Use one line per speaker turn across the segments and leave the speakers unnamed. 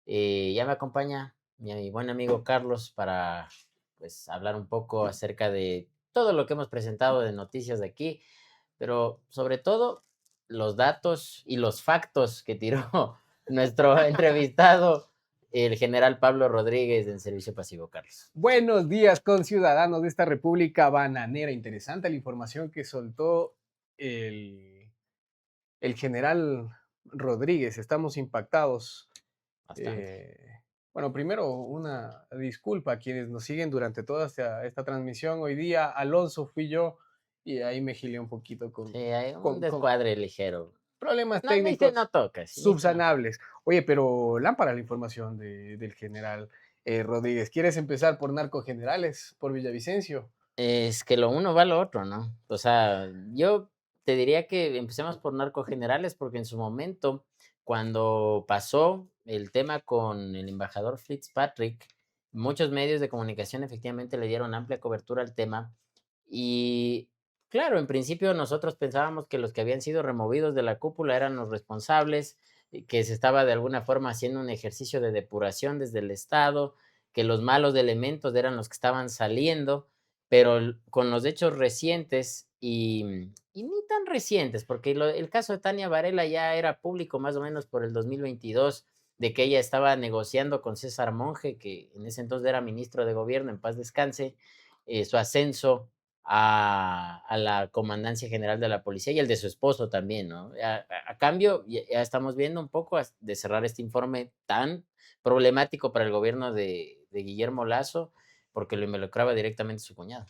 Ya me acompaña mi buen amigo Carlos para pues hablar un poco acerca de todo lo que hemos presentado de noticias de aquí, pero sobre todo los datos y los factos que tiró nuestro entrevistado, el general Pablo Rodríguez en Servicio Pasivo, Carlos.
Buenos días, conciudadanos de esta república bananera. Interesante la información que soltó el, el general Rodríguez. Estamos impactados.
Bastante.
Eh, bueno, primero una disculpa a quienes nos siguen durante toda esta transmisión. Hoy día Alonso fui yo y ahí me gilé un poquito
Sí, hay un
con
descuadre ligero.
problemas
No, ni se no
técnicos
tocas, ni se no.
subsanables. Oye, pero lámpara la información del general Rodríguez. ¿Quieres empezar por narcogenerales, por Villavicencio?
Es que lo uno va a lo otro, ¿no? O sea, yo te diría que empecemos por narcogenerales, porque en su momento, cuando pasó el tema con el embajador Fitzpatrick, muchos medios de comunicación efectivamente le dieron amplia cobertura al tema. Y claro, en principio nosotros pensábamos que los que habían sido removidos de la cúpula eran los responsables, y que se estaba de alguna forma haciendo un ejercicio de depuración desde el Estado, que los malos elementos eran los que estaban saliendo, pero con los hechos recientes y ni tan recientes, porque el caso de Tania Varela ya era público más o menos por el 2022, de que ella estaba negociando con César Monge, que en ese entonces era ministro de gobierno, en paz descanse, su ascenso a la comandancia general de la policía y el de su esposo también, ¿no? A cambio, ya estamos viendo un poco de cerrar este informe tan problemático para el gobierno de Guillermo Lazo, porque lo involucraba directamente su cuñado.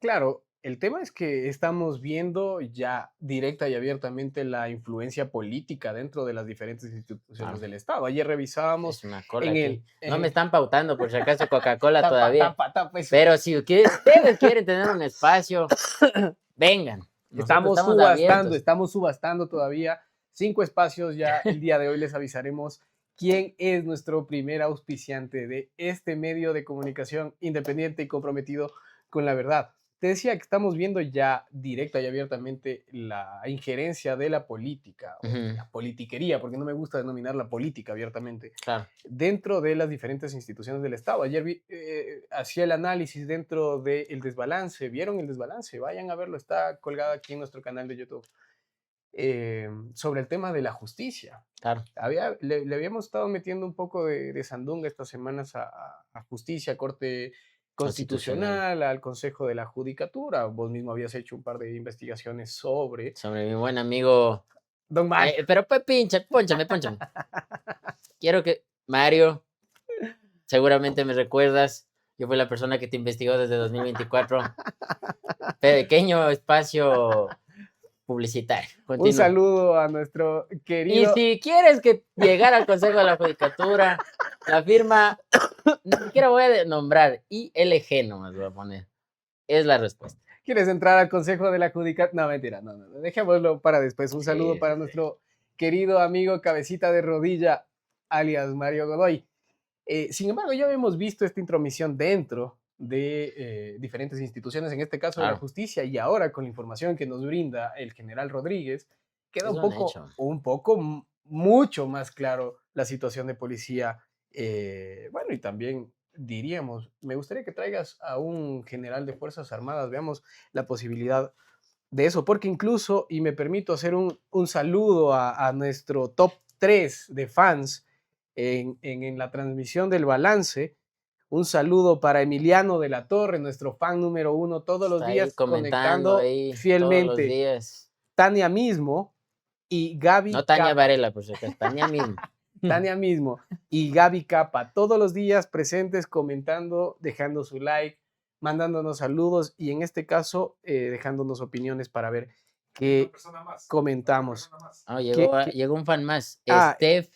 Claro, el tema es que estamos viendo ya directa y abiertamente la influencia política dentro de las diferentes instituciones
Claro,
del Estado. Ayer revisábamos
es una cola
en
aquí.
el...
No me están pautando, por si acaso, Coca-Cola
tapa,
todavía.
tapa, tapa eso.
Pero si ustedes quieren tener un espacio, vengan. Nosotros estamos abiertos.
Estamos subastando todavía 5 espacios. Ya el día de hoy les avisaremos quién es nuestro primer auspiciante de este medio de comunicación independiente y comprometido con la verdad. Te decía que estamos viendo ya directa y abiertamente la injerencia de la política o
Ujú,
la politiquería, porque no me gusta denominar la política abiertamente,
claro.
dentro de las diferentes instituciones del Estado. Ayer hacía el análisis dentro del desbalance. ¿Vieron el desbalance? Vayan a verlo, está colgado aquí en nuestro canal de YouTube. Sobre el tema de la justicia.
Claro.
Le habíamos estado metiendo un poco de sandunga estas semanas a justicia, Corte
Constitucional.
Constitucional, al Consejo de la Judicatura. Vos mismo habías hecho un par de investigaciones sobre
Sobre mi buen amigo.
Don Mario.
Pero pues pónchame, pónchame. Quiero que, Mario, seguramente me recuerdas, yo fui la persona que te investigó desde 2024. Pequeño espacio publicitario.
Un
Continúa.
saludo a nuestro
Y
querido...
si quieres que llegara al Consejo de la Judicatura, la firma, ni siquiera voy a nombrar, ILG nomás voy a poner. Es la respuesta.
¿Quieres entrar al Consejo de la Judicatura? No, mentira, no, dejémoslo para después. Un saludo
Sí,
para
sí, sí.
nuestro querido amigo Cabecita de Rodilla, alias Mario Godoy. Sin embargo, ya hemos visto esta intromisión dentro de diferentes instituciones, en este caso de la
Claro,
justicia, y ahora con la información que nos brinda el general Rodríguez, queda
es un hecho.
mucho más claro la situación de policía. Bueno, y también diríamos, me gustaría que traigas a un general de Fuerzas Armadas, veamos la posibilidad de eso, porque incluso, y me permito hacer un saludo a nuestro top 3 de fans en la transmisión del balance, un saludo para Emiliano de la Torre, nuestro fan número 1, todos los
Está ahí
días
comentando
conectando
ahí todos los
fielmente.
días.
Tania mismo y
No
Gaby
Tania
Capa.
Varela, por si acaso, Tania mismo.
Tania mismo y Gaby Capa, todos los días presentes, comentando, dejando su like, mandándonos saludos y en este caso dejándonos opiniones para ver qué comentamos.
Oh,
¿Qué, qué?
llegó un fan más,
Ah,
Steph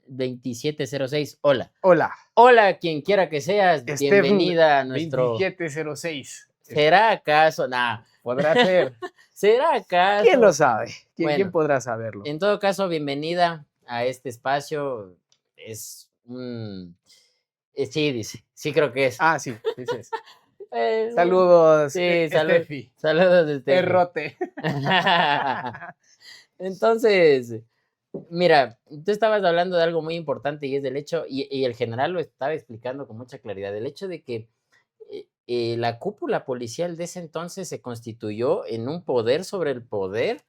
2706. Hola.
hola,
Hola, quien quiera que seas,
Stephen
bienvenida a nuestro.
2706.
¿Será acaso? Nah.
Podrá ser.
¿Será
¿Quién lo
acaso?
sabe? ¿Quién
Bueno,
podrá saberlo?
en todo caso, bienvenida a este espacio. Es un. Sí, dice. Sí, creo que es.
Ah, sí, dices.
Eh,
Saludos,
sí,
Steffi.
saludos, Steffi.
Errote.
Entonces, Mira, tú estabas hablando de algo muy importante y es del hecho, y el general lo estaba explicando con mucha claridad, el hecho de que la cúpula policial de ese entonces se constituyó en un poder sobre el poder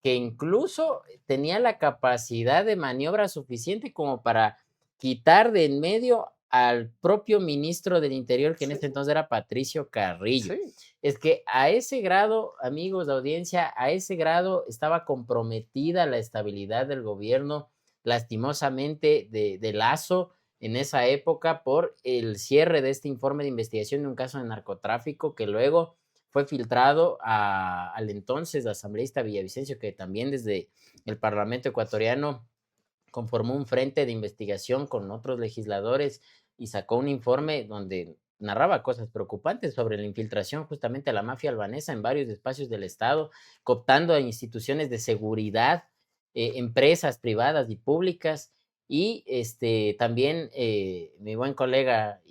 que incluso tenía la capacidad de maniobra suficiente como para quitar de en medio al propio ministro del Interior, que en
Sí,
ese entonces era Patricio Carrillo.
sí.
Es que a ese grado, amigos de audiencia, a ese grado estaba comprometida la estabilidad del gobierno, lastimosamente, de Lazo en esa época por el cierre de este informe de investigación de un caso de narcotráfico que luego fue filtrado al entonces asambleísta Villavicencio, que también desde el Parlamento ecuatoriano conformó un frente de investigación con otros legisladores y sacó un informe donde narraba cosas preocupantes sobre la infiltración justamente a la mafia albanesa en varios espacios del Estado, cooptando a instituciones de seguridad, empresas privadas y públicas. Y también mi buen colega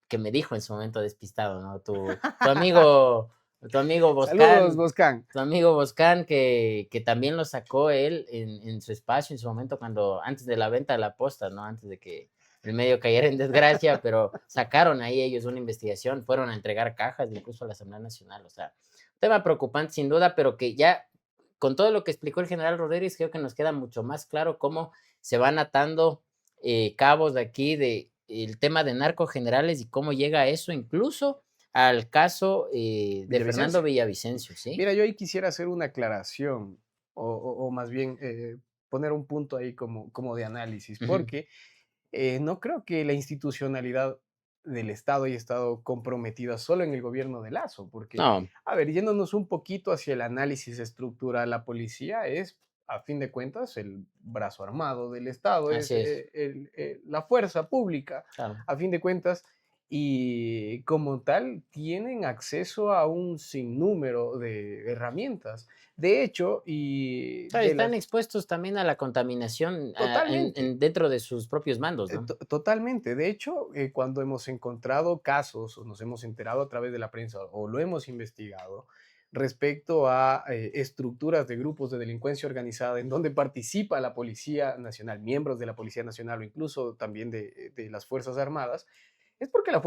que me dijo en su momento despistado, ¿no? Tu amigo
Saludos,
Boscan,
Boscan.
tu amigo Boscan, que también lo sacó él en su espacio, en su momento, cuando antes de la venta de la posta, ¿no? Antes de que el medio cayera en desgracia, pero sacaron ahí ellos una investigación, fueron a entregar cajas incluso a la Asamblea Nacional. O sea, un tema preocupante sin duda, pero que ya con todo lo que explicó el general Rodríguez, creo que nos queda mucho más claro cómo se van atando cabos de aquí de el tema de narcogenerales y cómo llega eso incluso al caso de Fernando
Villavicencio.
Villavicencio, ¿sí?
Mira, yo ahí quisiera hacer una aclaración o más bien poner un punto ahí como de análisis,
Ujú.
porque no creo que la institucionalidad del Estado haya estado comprometida solo en el gobierno de Lazo, porque,
No,
a ver, yéndonos un poquito hacia el análisis estructural, la policía es, a fin de cuentas, el brazo armado del Estado, es
así es,
la fuerza pública,
claro.
a fin de cuentas, y como tal tienen acceso a un sinnúmero de herramientas. De hecho, y
Claro,
de
están
las...
expuestos también a la contaminación
Totalmente.
dentro de sus propios mandos, ¿no?
Totalmente. De hecho, cuando hemos encontrado casos o nos hemos enterado a través de la prensa o lo hemos investigado respecto a estructuras de grupos de delincuencia organizada en donde participa la Policía Nacional, miembros de la Policía Nacional o incluso también de las Fuerzas Armadas, es porque la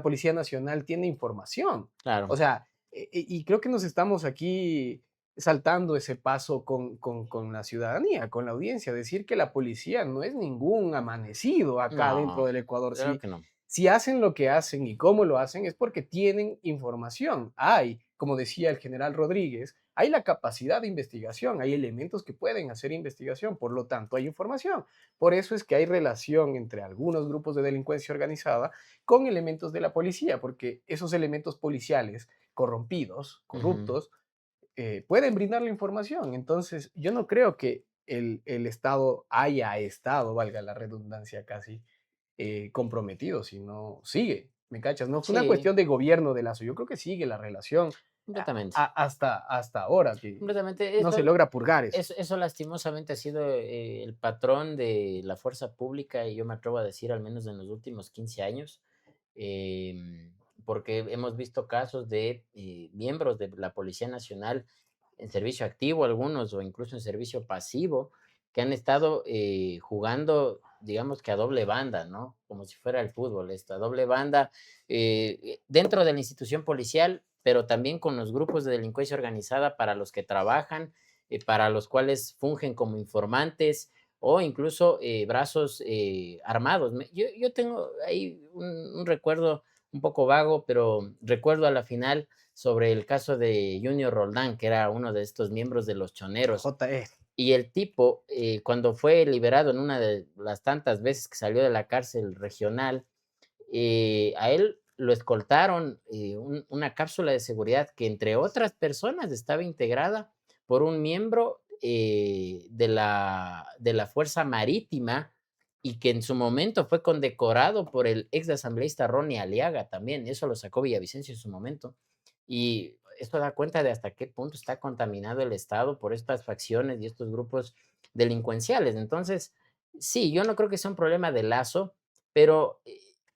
Policía Nacional tiene información. O
Claro.
sea, y creo que nos estamos aquí saltando ese paso con la ciudadanía, con la audiencia, decir que la policía no es ningún amanecido acá dentro
No,
del Ecuador.
claro
Si,
que no.
si hacen lo que hacen y cómo lo hacen es porque tienen información. Hay, como decía el general Rodríguez, hay la capacidad de investigación, hay elementos que pueden hacer investigación, por lo tanto hay información. Por eso es que hay relación entre algunos grupos de delincuencia organizada con elementos de la policía, porque esos elementos policiales corrompidos,
Ujú.
corruptos, pueden brindar la información. Entonces, yo no creo que el Estado haya estado, valga la redundancia casi, comprometido, sino sigue, ¿me cachas? No fue una
Sí,
cuestión de gobierno de Lazo, yo creo que sigue la relación
completamente.
hasta ahora, que
Completamente.
no se logra purgar eso.
Eso lastimosamente ha sido el patrón de la fuerza pública y yo me atrevo a decir al menos en los últimos 15 años, porque hemos visto casos de miembros de la Policía Nacional en servicio activo, algunos o incluso en servicio pasivo, que han estado jugando, digamos que a doble banda, ¿no? Como si fuera el fútbol, esto, a doble banda, dentro de la institución policial, pero también con los grupos de delincuencia organizada para los que trabajan, para los cuales fungen como informantes o incluso brazos armados. Yo tengo ahí un recuerdo un poco vago, pero recuerdo a la final sobre el caso de Junior Roldán, que era uno de estos miembros de los choneros.
JE,
Y el tipo, cuando fue liberado en una de las tantas veces que salió de la cárcel regional, a él lo escoltaron una cápsula de seguridad que, entre otras personas, estaba integrada por un miembro de la Fuerza Marítima y que en su momento fue condecorado por el ex asambleísta Ronnie Aliaga también. Eso lo sacó Villavicencio en su momento. Y esto da cuenta de hasta qué punto está contaminado el Estado por estas facciones y estos grupos delincuenciales. Entonces, sí, yo no creo que sea un problema de Lazo, pero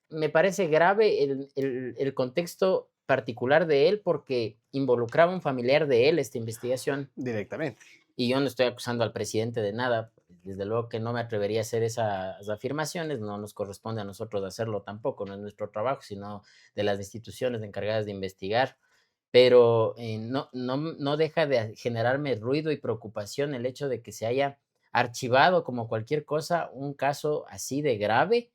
me parece grave el contexto particular de él porque involucraba a un familiar de él esta investigación
directamente.
y yo no estoy acusando al presidente de nada, desde luego que no me atrevería a hacer esas afirmaciones, no nos corresponde a nosotros hacerlo tampoco, no es nuestro trabajo, sino de las instituciones encargadas de investigar, pero no deja de generarme ruido y preocupación el hecho de que se haya archivado como cualquier cosa un caso así de grave,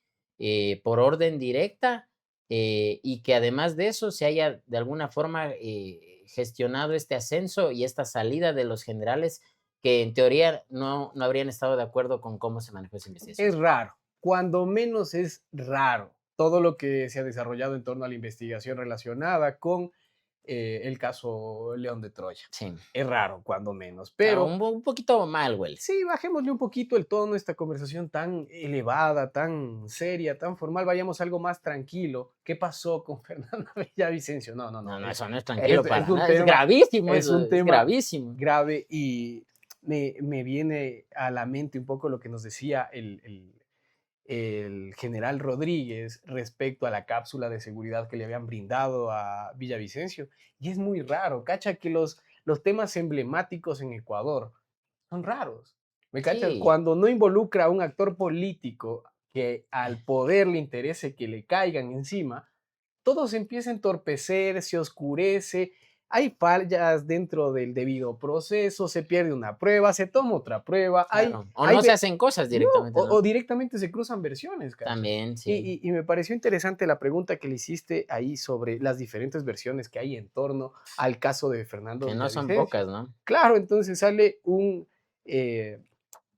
por orden directa, y que además de eso se haya de alguna forma gestionado este ascenso y esta salida de los generales que en teoría no habrían estado de acuerdo con cómo se manejó esa investigación.
Es raro, cuando menos es raro todo lo que se ha desarrollado en torno a la investigación relacionada con el caso León de Troya.
Sí,
Es raro, cuando menos,
claro,
pero
un poquito mal huele.
sí, bajémosle un poquito el tono a esta conversación tan elevada, tan seria, tan formal. Vayamos a algo más tranquilo. ¿Qué pasó con Fernando Villavicencio? No, no,
No,
no.
no, eso no es tranquilo
Es
para
un
nada, es
tema,
gravísimo
es
eso,
un
es
tema
gravísimo.
grave y me viene a la mente un poco lo que nos decía el general Rodríguez respecto a la cápsula de seguridad que le habían brindado a Villavicencio. Y es muy raro, cacha, que los temas emblemáticos en Ecuador son raros. ¿Me cachas?
Sí,
Cuando no involucra a un actor político que al poder le interese que le caigan encima, todo se empieza a entorpecer, se oscurece, hay fallas dentro del debido proceso, se pierde una prueba, se toma otra prueba,
claro. O no se hacen cosas
no,
directamente, ¿no?
o directamente se cruzan versiones, ¿cachas?
También,
Y,
sí,
y me pareció interesante la pregunta que le hiciste ahí sobre las diferentes versiones que hay en torno al caso de Fernando
que no son
Villavicencio.
pocas, ¿no?
Claro, entonces sale un eh,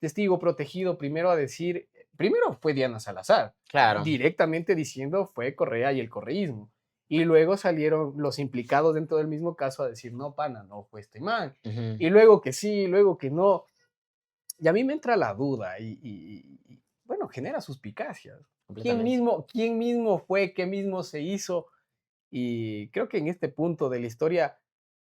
testigo protegido primero a decir, primero fue Diana Salazar,
Claro.
directamente diciendo fue Correa y el correísmo. Y luego salieron los implicados dentro del mismo caso a decir, no, pana, no fue este man.
Ujú,
Y luego que sí, luego que no. Y a mí me entra la duda y, bueno, genera suspicacias.
completamente.
Quién mismo fue? ¿Qué mismo se hizo? Y creo que en este punto de la historia,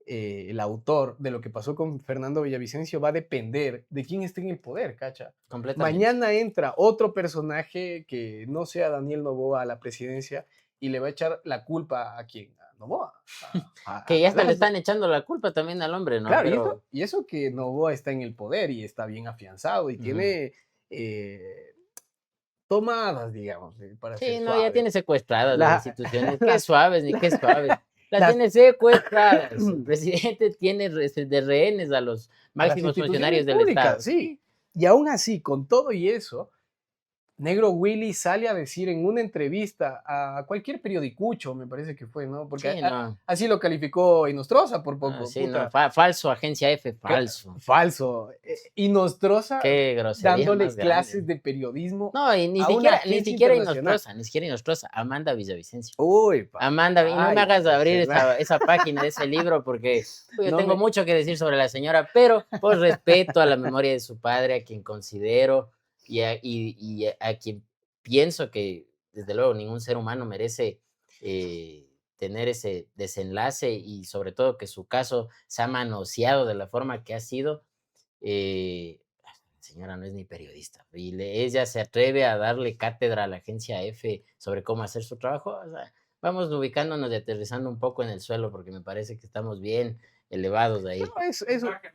el autor de lo que pasó con Fernando Villavicencio va a depender de quién esté en el poder, ¿cacha?
Completamente.
Mañana entra otro personaje que no sea Daniel Noboa a la presidencia y le va a echar la culpa a quién, a Noboa,
Que ya
a
hasta le
Lazo.
están echando la culpa también al hombre, ¿no?
Claro,
Pero
y eso que Noboa está en el poder y está bien afianzado y
ujú.
tiene tomadas, digamos, para ser
Sí, no, ya
suave.
tiene secuestradas las
La,
instituciones. Qué
las,
suaves, ni qué suaves. Las
las,
tiene secuestradas. El presidente tiene de rehenes a los
a las
máximos
instituciones
funcionarios del
públicas,
Estado.
sí.
Sí,
Y aún así, con todo y eso, Negro Willy sale a decir en una entrevista a cualquier periodicucho, me parece que fue, ¿no? Porque
sí, no.
así lo calificó Inostroza por
Ah,
poco,
sí, no.
puta.
Falso, agencia F, falso.
Falso. Inostroza
Qué grosería más
dándole
grande.
clases de periodismo
No, y ni
a una
siquiera, ni
agencia
siquiera
internacional.
Inostroza, ni siquiera Inostroza, Amanda Villavicencio.
Uy,
Amanda, y no me hagas
papaya,
abrir
será.
esa página de ese libro porque pues, yo
No
tengo
me,
mucho que decir sobre la señora, pero por respeto a la memoria de su padre, a quien considero y a quien pienso que, desde luego, ningún ser humano merece tener ese desenlace y sobre todo que su caso se ha manoseado de la forma que ha sido. La señora no es ni periodista y ella se atreve a darle cátedra a la agencia F sobre cómo hacer su trabajo. O sea, vamos ubicándonos y aterrizando un poco en el suelo porque me parece que estamos bien elevados de
no,
ahí.
es,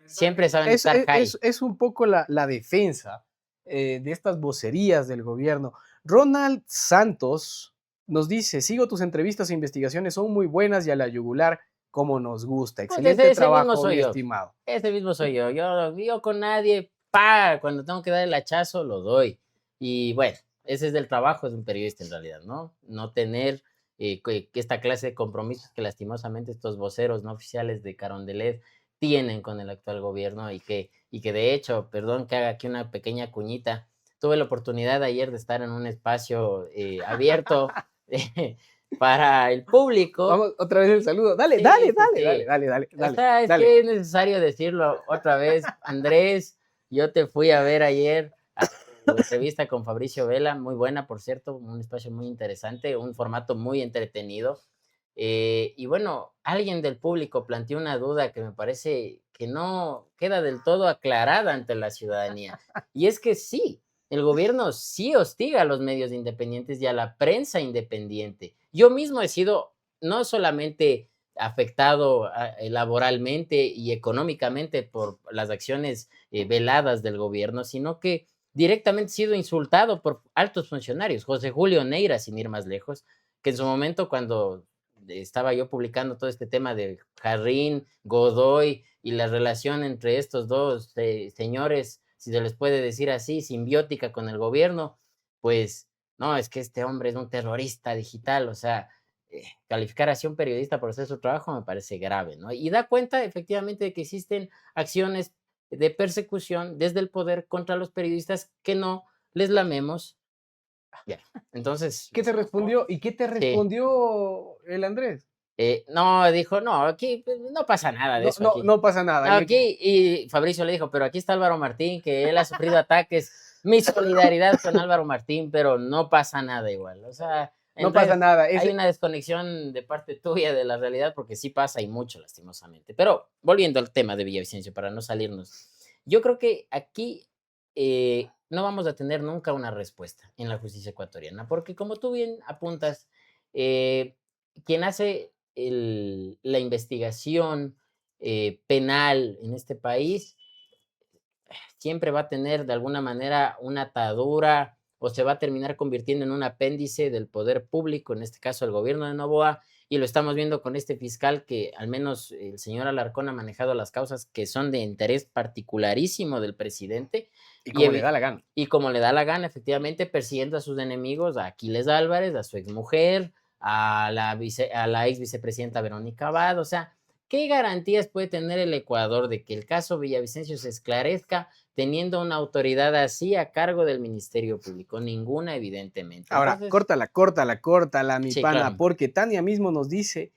Siempre saben
es,
estar
es,
high.
es un poco la defensa de estas vocerías del gobierno. Ronald Santos nos dice, sigo tus entrevistas e investigaciones, son muy buenas y a la yugular como nos gusta.
Pues
Excelente
ese mismo
trabajo,
soy
mi
yo.
estimado.
Ese mismo soy yo. Yo con nadie, pa, cuando tengo que dar el hachazo, lo doy. Y bueno, ese es el trabajo de un periodista en realidad, ¿no? No tener que esta clase de compromisos que lastimosamente estos voceros no oficiales de Carondelet tienen con el actual gobierno y que de hecho, perdón que haga aquí una pequeña cuñita, tuve la oportunidad ayer de estar en un espacio abierto para el público.
Vamos, otra vez el saludo. Dale,
Sí,
dale,
sí,
dale, dale,
sí.
dale, dale,
O
dale,
sea, es
dale.
que es necesario decirlo otra vez. Andrés, yo te fui a ver ayer a tu entrevista con Fabricio Vela, muy buena, por cierto, un espacio muy interesante, un formato muy entretenido. Y bueno, alguien del público planteó una duda que me parece que no queda del todo aclarada ante la ciudadanía. Y es que sí, el gobierno sí hostiga a los medios independientes y a la prensa independiente. Yo mismo he sido no solamente afectado laboralmente y económicamente por las acciones veladas del gobierno, sino que directamente ha sido insultado por altos funcionarios. José Julio Neira, sin ir más lejos, que en su momento cuando estaba yo publicando todo este tema de Jarrín, Godoy y la relación entre estos dos señores, si se les puede decir así, simbiótica con el gobierno, pues no, es que este hombre es un terrorista digital, o sea, calificar así a un periodista por hacer su trabajo me parece grave, ¿no? Y da cuenta efectivamente de que existen acciones de persecución desde el poder contra los periodistas que no les lamemos. Ya, entonces,
¿Qué te respondió? ¿Y qué te
sí.
respondió el Andrés?
No, dijo, no, aquí pues, no pasa nada de
No,
eso
no,
aquí.
no pasa nada.
No, aquí, y Fabricio le dijo, pero aquí está Álvaro Martín, que él ha sufrido ataques. Mi solidaridad con Álvaro Martín, pero no pasa nada igual. O sea,
No pasa nada.
hay una desconexión de parte tuya de la realidad, porque sí pasa y mucho, lastimosamente. Pero volviendo al tema de Villavicencio, para no salirnos, yo creo que aquí no vamos a tener nunca una respuesta en la justicia ecuatoriana, porque como tú bien apuntas, eh, quien hace la investigación penal en este país siempre va a tener de alguna manera una atadura o se va a terminar convirtiendo en un apéndice del poder público, en este caso el gobierno de Novoa, y lo estamos viendo con este fiscal que al menos el señor Alarcón ha manejado las causas que son de interés particularísimo del presidente
y
y,
como le da la gana.
y como le da la gana, efectivamente, persiguiendo a sus enemigos, a Aquiles Álvarez, a su exmujer, a la ex vicepresidenta Verónica Abad, o sea, ¿qué garantías puede tener el Ecuador de que el caso Villavicencio se esclarezca teniendo una autoridad así a cargo del Ministerio Público? Ninguna, evidentemente.
Ahora,
Entonces,
córtala, córtala, córtala, mi
sí,
pana,
claro,
porque Tania mismo nos dice,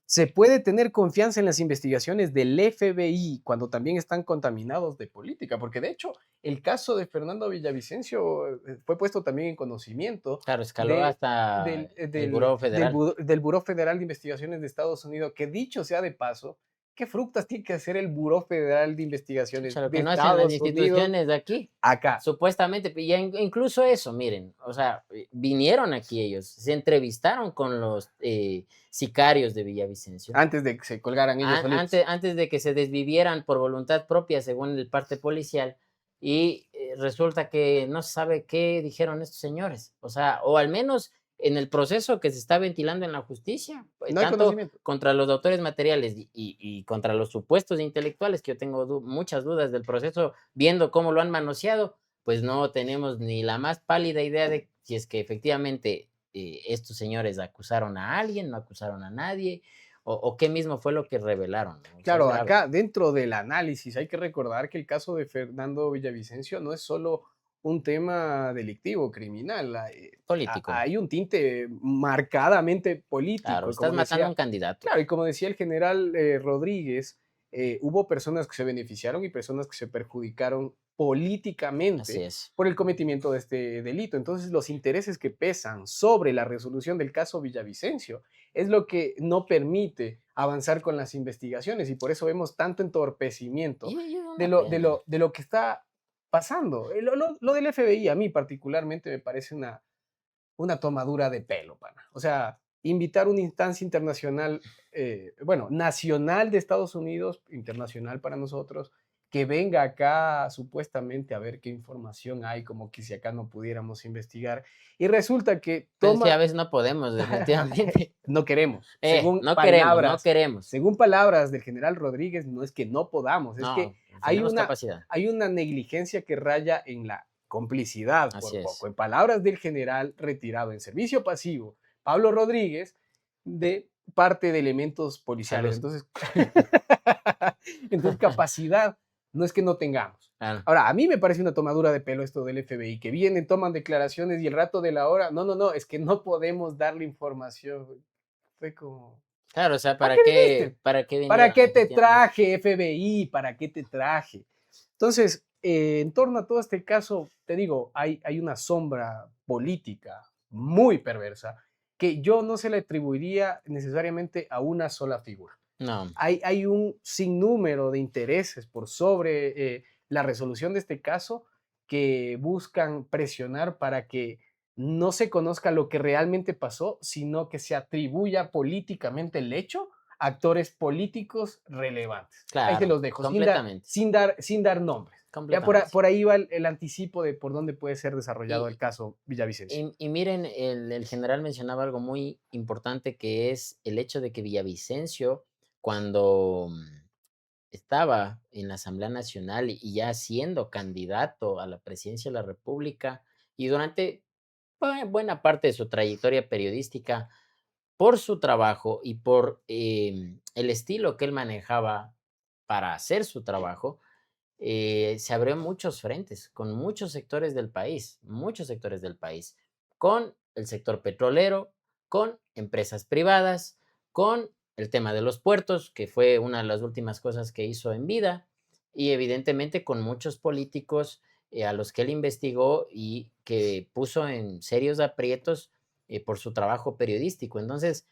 se puede tener confianza en las investigaciones del FBI cuando también están contaminados de política, porque de hecho el caso de Fernando Villavicencio fue puesto también en conocimiento
claro, escaló hasta el Buró Federal.
del Buró Federal de Investigaciones de Estados Unidos, que dicho sea de paso, ¿qué frutas tiene que hacer el Buró Federal de
Chucha,
Investigaciones
lo
de
que no hacen las
Estados Unidos
instituciones de aquí,
acá?
supuestamente, y incluso eso, miren, o sea, vinieron aquí ellos, se entrevistaron con los sicarios de Villavicencio,
Antes de que se colgaran ellos solitos.
antes de que se desvivieran por voluntad propia, según el parte policial, y resulta que no se sabe qué dijeron estos señores, o sea, o al menos en el proceso que se está ventilando en la justicia,
No hay
tanto
conocimiento.
contra los autores materiales y contra los supuestos intelectuales, que yo tengo muchas dudas del proceso, viendo cómo lo han manoseado, pues no tenemos ni la más pálida idea de si es que efectivamente estos señores acusaron a alguien, no acusaron a nadie, o qué mismo fue lo que revelaron, ¿no? O sea, es
Claro,
grave.
acá dentro del análisis hay que recordar que el caso de Fernando Villavicencio no es solo un tema delictivo, criminal,
Político,
hay un tinte marcadamente
claro,
político, y
estás
como
matando a un
decía,
candidato.
claro, y como decía el general Rodríguez, hubo personas que se beneficiaron y personas que se perjudicaron
Así
políticamente
es.
por el cometimiento de este delito. Entonces, los intereses que pesan sobre la resolución del caso Villavicencio es lo que no permite avanzar con las investigaciones y por eso vemos tanto entorpecimiento
Y es una pena.
de lo que está pasando. Lo del FBI a mí particularmente me parece una tomadura de pelo, pana. O sea, invitar una instancia internacional, bueno, nacional de Estados Unidos, internacional para nosotros, que venga acá supuestamente a ver qué información hay, como que si acá no pudiéramos investigar. Y resulta que
Pues sí, a
toma,
veces no podemos, definitivamente.
no queremos,
No queremos, no queremos.
según palabras del general Rodríguez, no es que no podamos, es que
No,
hay
tenemos capacidad.
hay una negligencia que raya en la complicidad
Así
por poco.
es.
En palabras del general retirado en servicio pasivo, Pablo Rodríguez, de parte de elementos policiales.
Salud.
Entonces, entonces capacidad no es que no tengamos.
Claro.
Ahora, a mí me parece una tomadura de pelo esto del FBI, que vienen, toman declaraciones y el rato de la hora, no, no, no, es que no podemos darle información. Fue como,
Claro, o sea,
¿para qué viniste?
para qué
¿Para
vinieron?
qué te
Efectivamente.
traje, FBI? ¿Para qué te traje? Entonces, en torno a todo este caso, te digo, hay una sombra política muy perversa que yo no se le atribuiría necesariamente a una sola figura.
No,
Hay un sinnúmero de intereses por sobre la resolución de este caso que buscan presionar para que no se conozca lo que realmente pasó, sino que se atribuya políticamente el hecho actores políticos relevantes. Ahí te
Claro,
los dejo,
completamente,
sin dar nombres. Ya
completamente.
por ahí va el anticipo de por dónde puede ser desarrollado el
Y,
caso Villavicencio.
y miren, el general mencionaba algo muy importante que es el hecho de que Villavicencio, cuando estaba en la Asamblea Nacional y ya siendo candidato a la presidencia de la República y durante buena parte de su trayectoria periodística, por su trabajo y por el estilo que él manejaba para hacer su trabajo, se abrió muchos frentes con muchos sectores del país, con el sector petrolero, con empresas privadas, con el tema de los puertos, que fue una de las últimas cosas que hizo en vida, y evidentemente con muchos políticos a los que él investigó y que puso en serios aprietos por su trabajo periodístico. Entonces,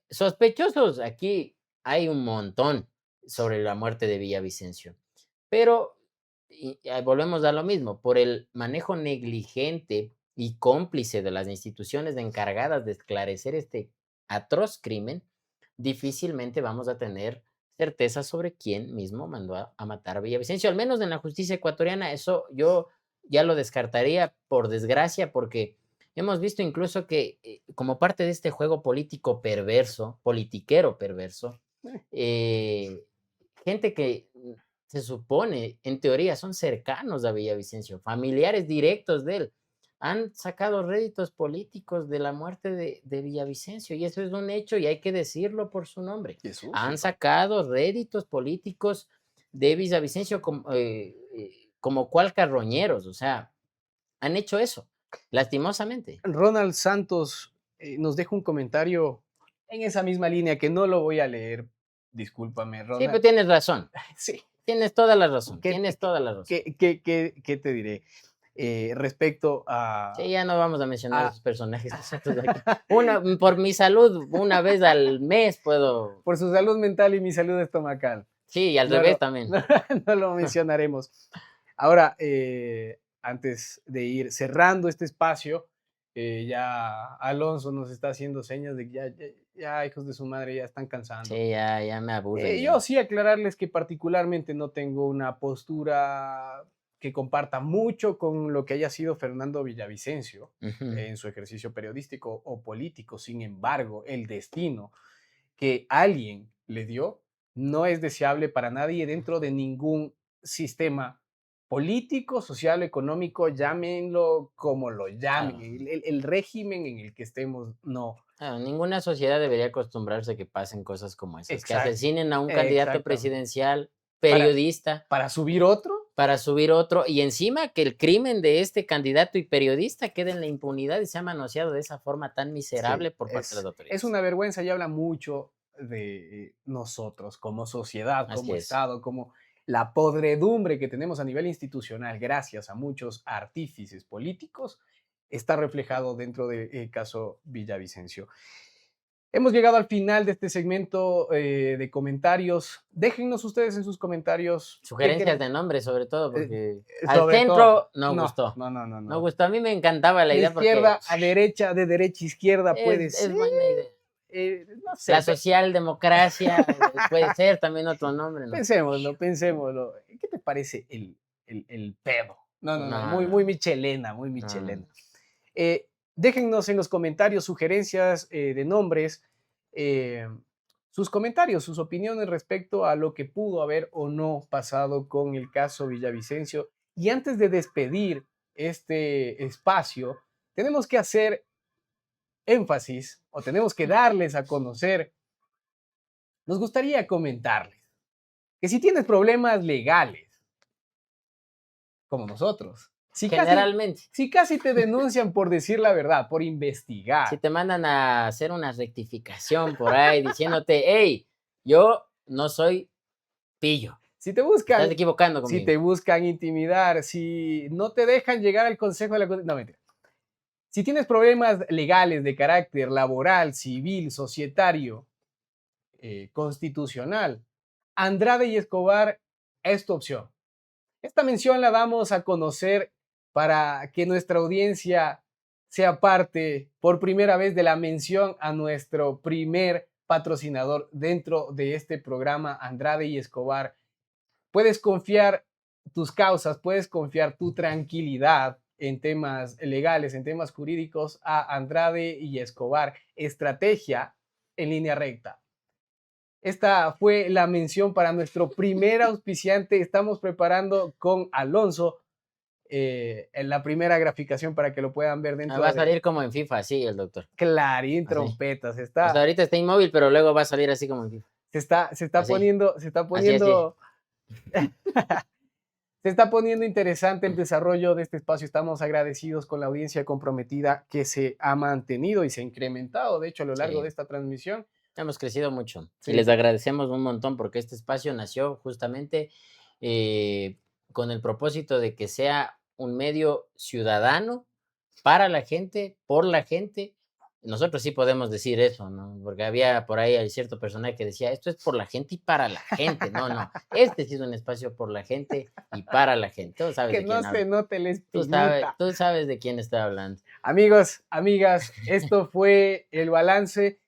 sospechosos, aquí hay un montón sobre la muerte de Villavicencio. Pero volvemos a lo mismo, por el manejo negligente y cómplice de las instituciones encargadas de esclarecer este atroz crimen, difícilmente vamos a tener certeza sobre quién mismo mandó a matar a Villavicencio. Al menos en la justicia ecuatoriana, eso yo ya lo descartaría por desgracia, porque hemos visto incluso que como parte de este juego político perverso, politiquero perverso,
Eh,
eh, gente que se supone, en teoría, son cercanos a Villavicencio, familiares directos de él, han sacado réditos políticos de la muerte de Villavicencio, y eso es un hecho y hay que decirlo por su nombre.
Jesús,
Han
sí.
sacado réditos políticos de Villavicencio como cual carroñeros, o sea, han hecho eso, lastimosamente.
Ronald Santos nos deja un comentario en esa misma línea que no lo voy a leer. Discúlpame,
Sí, pero
Ronald.
tienes razón,
Sí,
tienes toda la razón,
¿qué,
tienes toda la razón.
qué te diré? Respecto
Sí, ya no vamos a mencionar
a-
esos personajes nosotros aquí. Por mi salud, una vez al mes puedo.
por su salud mental y mi salud estomacal.
Sí, y al
No
revés
lo,
también.
no lo mencionaremos. Ahora, antes de ir cerrando este espacio, ya Alonso nos está haciendo señas de que ya, hijos de su madre, ya están cansando.
Sí, ya me aburren
Yo
ya.
sí aclararles que particularmente no tengo una postura que comparta mucho con lo que haya sido Fernando Villavicencio
Ujú.
en su ejercicio periodístico o político. Sin embargo, el destino que alguien le dio no es deseable para nadie dentro de ningún sistema político, social, económico, llámenlo como lo llamen,
Claro,
el régimen en el que estemos, no.
claro, ninguna sociedad debería acostumbrarse a que pasen cosas como esas, que
Exact,
asesinen a un candidato
exactamente.
presidencial,
Para,
periodista,
para subir otro,
para subir otro, y encima que el crimen de este candidato y periodista quede en la impunidad y sea manoseado de esa forma tan
sí,
miserable por parte de las
es
autoridades.
una vergüenza y habla mucho de nosotros como sociedad,
Así
como
es.
Estado, como la podredumbre que tenemos a nivel institucional gracias a muchos artífices políticos, está reflejado dentro del caso Villavicencio. Hemos llegado al final de este segmento de comentarios. Déjennos ustedes en sus comentarios qué
Sugerencias
creen.
de nombre, sobre todo,
eh,
porque al
Sobre todo,
centro no
no,
gustó.
no, no, no,
No
no.
gustó. A mí me encantaba la
De
idea porque
izquierda a derecha, de derecha a izquierda puede
es
ser,
buena idea.
no
La
sé,
socialdemocracia puede ser también otro nombre, ¿no?
pensémoslo, pensémoslo. ¿Qué te parece el pedo? No, no, no,
No,
muy,
no,
muy
no,
michelena, muy
no, no,
michelena.
no.
Déjennos en los comentarios sugerencias de nombres, eh, sus comentarios, sus opiniones respecto a lo que pudo haber o no pasado con el caso Villavicencio. Y antes de despedir este espacio, tenemos que hacer énfasis o tenemos que darles a conocer, nos gustaría comentarles que si tienes problemas legales, como nosotros,
Generalmente,
si casi te denuncian por decir la verdad, por
si
investigar,
te mandan a hacer una rectificación por ahí diciéndote, hey, yo no soy pillo,
si te
te estás
buscan,
equivocando
si
conmigo.
te buscan intimidar, si no te dejan llegar al consejo de la... No, mentira. Si tienes problemas legales de carácter laboral, civil, societario, constitucional, Andrade y Escobar es tu opción. Esta mención la damos a conocer para que nuestra audiencia sea parte por primera vez de la mención a nuestro primer patrocinador dentro de este programa Andrade y Escobar. Puedes confiar tus causas, puedes confiar tu tranquilidad en temas legales, en temas jurídicos a Andrade y Escobar, estrategia en línea recta. Esta fue la mención para nuestro primer auspiciante. Estamos preparando con Alonso en la primera graficación para que lo puedan ver dentro
Va a
de
salir como en FIFA, sí, el doctor.
Clarín
Así.
Trompetas.
O sea, ahorita está inmóvil, pero luego va a salir así como en FIFA.
Se está
Así.
poniendo,
Así.
se está poniendo interesante el desarrollo de este espacio. Estamos agradecidos con la audiencia comprometida que se ha mantenido y se ha incrementado, de hecho, a lo largo de
Sí.
esta transmisión.
Hemos crecido mucho y
Sí.
les agradecemos un montón porque este espacio nació justamente con el propósito de que sea un medio ciudadano para la gente, por la gente. Nosotros sí podemos decir eso, ¿no? Porque había por ahí hay cierto personaje que decía, esto es por la gente y para la gente. No, no, este sí es un espacio por la gente y para la gente. Tú sabes
Que
de
no
quién
se
hablo.
note la espinita.
Tú sabes de quién estoy hablando.
Amigos, amigas, esto fue el balance.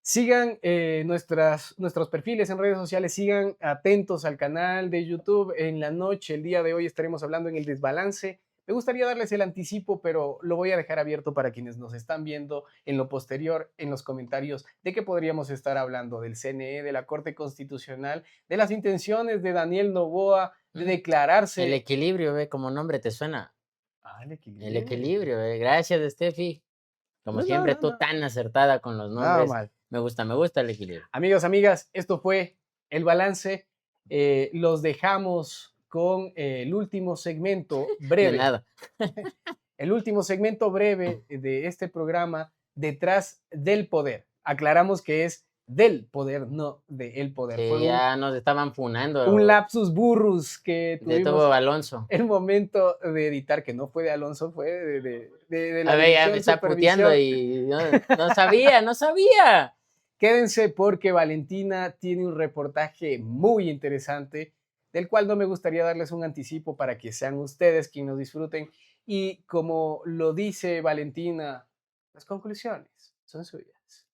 Sigan nuestros perfiles en redes sociales, sigan atentos al canal de YouTube. En la noche, el día de hoy, estaremos hablando en el desbalance. Me gustaría darles el anticipo, pero lo voy a dejar abierto para quienes nos están viendo en lo posterior, en los comentarios, de qué podríamos estar hablando, del CNE, de la Corte Constitucional, de las intenciones de Daniel Noboa de
El
declararse.
equilibrio, ve, como nombre te suena.
El equilibrio.
El equilibrio, gracias, Steffi. Como siempre, tú
No.
tan acertada con los
Nada
nombres.
mal.
Me gusta el equilibrio.
Amigos, amigas, esto fue el balance. Los dejamos con el último segmento breve.
De nada.
El último segmento breve de este programa, Detrás del Poder. Aclaramos que es del poder, no de el poder.
Sí,
Fue
ya nos estaban funando.
un lapsus burrus que
De
tuvimos
todo Alonso.
el momento de editar, que no fue de Alonso, fue de la
A ver, ya me está puteando y no sabía.
Quédense porque Valentina tiene un reportaje muy interesante, del cual no me gustaría darles un anticipo para que sean ustedes quienes nos disfruten. Y como lo dice Valentina, las conclusiones son suyas.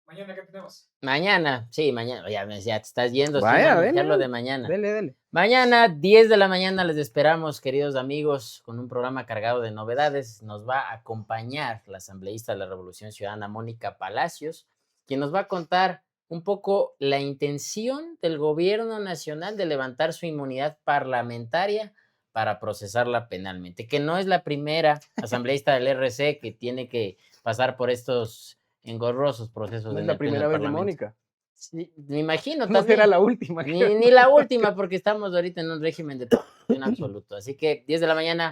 ¿Mañana qué tenemos?
Mañana, sí, mañana. Ya te estás yendo sin
Vaya,
anunciarlo
dele,
de mañana.
Dele.
Mañana, 10 de la mañana, les esperamos, queridos amigos, con un programa cargado de novedades. Nos va a acompañar la asambleísta de la Revolución Ciudadana, Mónica Palacios, quien nos va a contar un poco la intención del gobierno nacional de levantar su inmunidad parlamentaria para procesarla penalmente, que no es la primera asambleísta del RC que tiene que pasar por estos engorrosos procesos
No es
en
la
el Pleno
primera
del
vez de
Parlamento.
Mónica.
Sí, me imagino.
No será la última.
Ni la última, porque estamos ahorita en un régimen de en absoluto. Así que 10 de la mañana.